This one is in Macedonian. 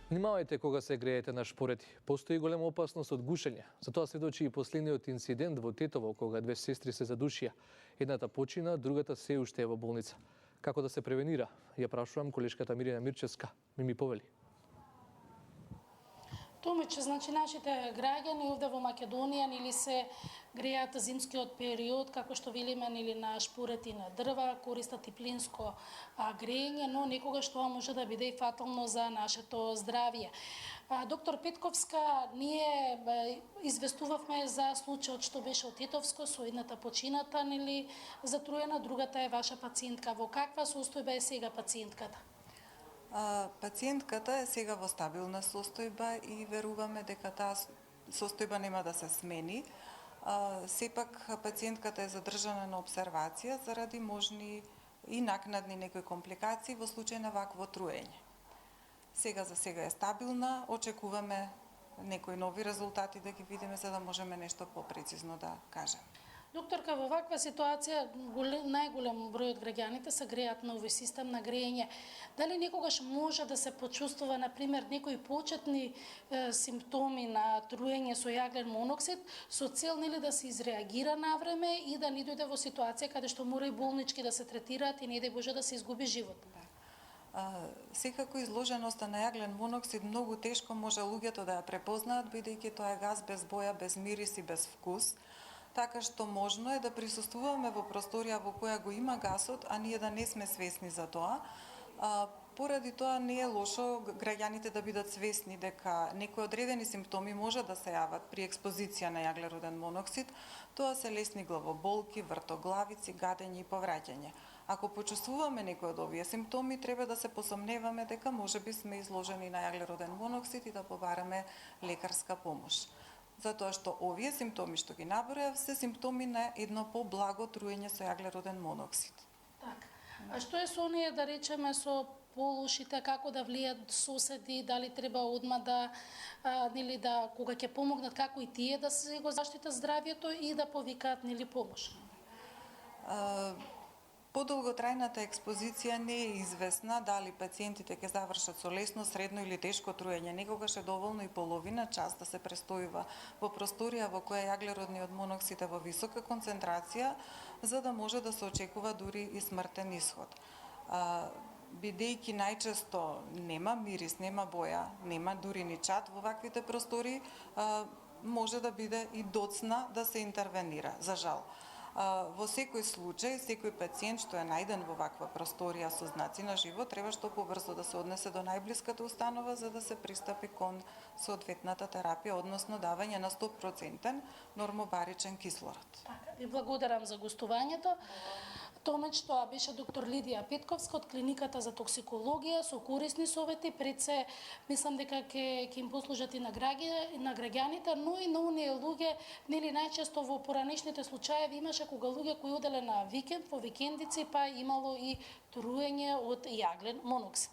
Внимавајте кога се греете на шпорети. Постои голема опасност од гушење. За тоа сведочи и последниот инцидент во Тетово, кога две сестри се задушија. Едната почина, другата се уште е во болница. Како да се превенира? Ја прашувам колешката Мирина Мирчевска. Ми повели. Томич, значи нашите граѓани овде во Македонија нели се греат зимскиот период, како што велиме нели на шпорети на дрва, користат и плинско грејење, но некогаш тоа може да биде и фатално за нашето здравје. Доктор Петковска, ние известувавме за случајот што беше од Тетовско со едната почината нели затруена, другата е ваша пациентка. Во каква состојба е сега пациентката? Пациентката е сега во стабилна состојба и веруваме дека таа состојба нема да се смени. Сепак пациентката е задржана на обсервација заради можни и накнадни некои компликации во случај на вакво труење. Сега за сега е стабилна, очекуваме некои нови резултати да ги видиме за да можеме нешто попрецизно да кажеме. Докторка, во ваква ситуација најголем број од граѓаните се греат на овој систем на грејење. Дали некогаш може да се почувствува, например, некои почетни симптоми на труење со јаглен моноксид со цел нели да се изреагира на време и да не дојде во ситуација каде што мора и болнички да се третираат и не дај Боже да се изгуби живот? Секако изложеноста на јаглен моноксид многу тешко може луѓето да ја препознаат, бидејќи тоа е газ без боја, без мирис и без вкус. Така што можно е да присуствуваме во просторија во која го има гасот, а ние да не сме свесни за тоа. Поради тоа не е лошо граѓаните да бидат свесни дека некои одредени симптоми може да се јават при експозиција на јаглероден моноксид. Тоа се лесни главоболки, вртоглавици, гадење и повраќање. Ако почувствуваме некои од овие симптоми, треба да се посомневаме дека можеби сме изложени на јаглероден моноксид и да побараме лекарска помош. Затоа што овие симптоми што ги набројав се симптоми на едно поблаго труење со јаглероден моноксид. Така. А што е со оние, да речеме, со полушите, како да влијат соседи, дали треба одма да нели да кога ќе помогнат како и тие да се го заштитат здравјето и да повикаат нели помош? Подолготрајната експозиција не е известна дали пациентите ќе завршат со лесно, средно или тешко труење. Некогаш е доволно и половина час да се престојува во просторија во која јаглеродниот моноксид е во висока концентрација, за да може да се очекува дури и смртен исход. Бидејќи најчесто нема мирис, нема боја, нема дури ни чад во ваквите простори, може да биде и доцна да се интервенира, за жал. Во секој случај, секој пациент што е најден во ваква просторија со знаци на живот, треба што побрзо да се однесе до најблиската установа за да се пристапи кон соодветната терапија, односно давање на 100% нормобаричен кислород. Така, ви благодарам за гостувањето. Томич, тоа беше доктор Лидија Петковска од клиниката за токсикологија со корисни совети. Пред се мислам дека ќе им послужат и на граѓаните, но и на оние луѓе, нели најчесто во поранешните случаи имаше кога луѓе кои оделе на викенд, во викендици, па имало и труење од јаглен моноксид.